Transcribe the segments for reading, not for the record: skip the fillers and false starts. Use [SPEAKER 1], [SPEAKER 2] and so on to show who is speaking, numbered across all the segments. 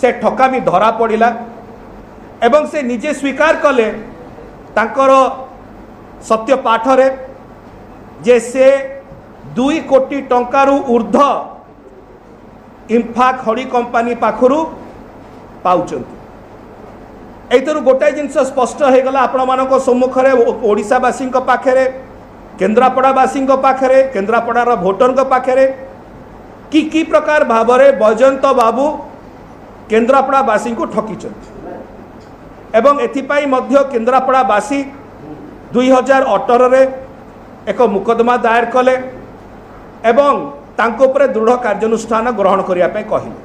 [SPEAKER 1] से ठकामी धरा पड़ा एवं से निजे स्वीकार कले तांकर सत्य पाठरे जे से 2 कोटी टंकारु ऊर्ध इंफा खड़ी कंपानी पाखरु पाउचंती। एथरु गोटाए जिनस स्पष्ट हो गला आपण मानको सम्मुखरे ओडिशावासी पाखरे केन्द्रापड़ावासी पाखरे केन्द्रापड़ार भोटर पाखरे कि प्रकार भावरे बैजयंत बाबू केन्द्रापड़ावासी को ठकिचंती एवं एथिपाई मध्य केन्द्रापड़ावासी 2018 रे एक मुकदमा दायर कले एवं तांको उपरे दृढ़ कार्यानुष्ठान ग्रहण करिया पे कहिले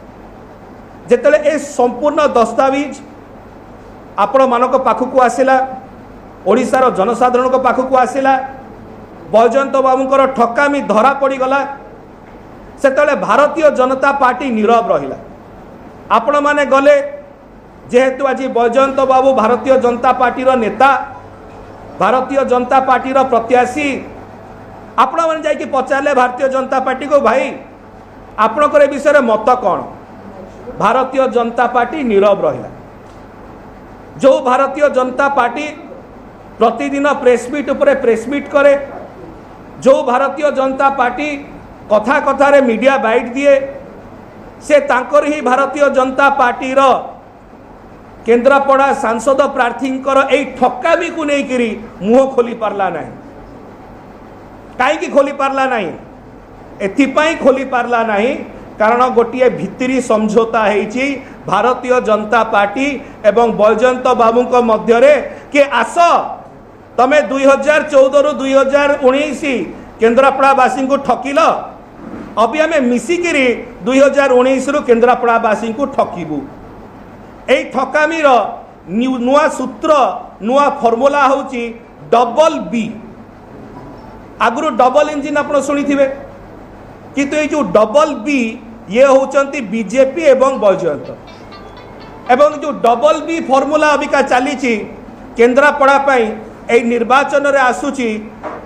[SPEAKER 1] जेतेले ए संपूर्ण दस्तावेज आपण मानक पाखकु आसिला ओडिशार जनसाधारण पाखकु आसिला बैजयंत बाबूंकर ठकामी धरा पड़ी गला सेतेले भारतीय जनता पार्टी नीरव रहिला। आपण माने गले जेहेतु आज बैजयंत बाबू भारतीय जनता पार्टी नेता भारतीय जनता पार्टी प्रत्याशी आपण मैंने जाकि पचारे भारतीय जनता पार्टी को भाई आपणकर विषय मत कौन। भारतीय जनता पार्टी नीरव रहिला। जो भारतीय जनता पार्टी प्रतिदिन प्रेसमिट उपरे प्रेसमिट करे जो भारतीय जनता पार्टी कथा कथारे मीडिया बाइट दिए से तांकर ही भारतीय जनता पार्टी केन्द्रापड़ा सांसद प्रार्थी ठकामी को लेकर मुह खोली पारला नहीं। कहीं खोली पारला नहीं एथिपाई खोली पारला नहीं कारण गोटे भितरी समझौता है भारतीय जनता पार्टी एवं बैजयंत बाबू मध्य कि आस तमे 2014 रु 2019 केन्द्रापड़ावासी को ठकिल अभी आम मिसिकी 2019 रु केन्द्रापड़ावासी को ठकिबू। यही ठकामीर नुआ सूत्र नुआ फर्मुला होची डबल बी। आगु डबल इंजिन आप शुणी थे किंतु ये जो डबल बी ये होचंती बीजेपी एवं बैजयंत एवं जो डबल बी फर्मुला अबिका चली केन्द्रापड़ा यही निर्वाचन रे आसूची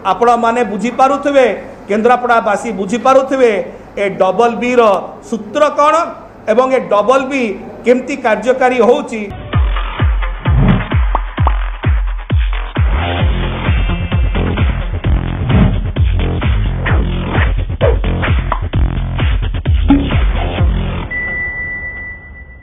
[SPEAKER 1] आपण माने बुझी पारुथिबे केन्द्रापड़ावासी बुझी पारुथिबे ए डबल बी रो सूत्र कौन एवं ए डबल बी केमती कार्यकारी होची।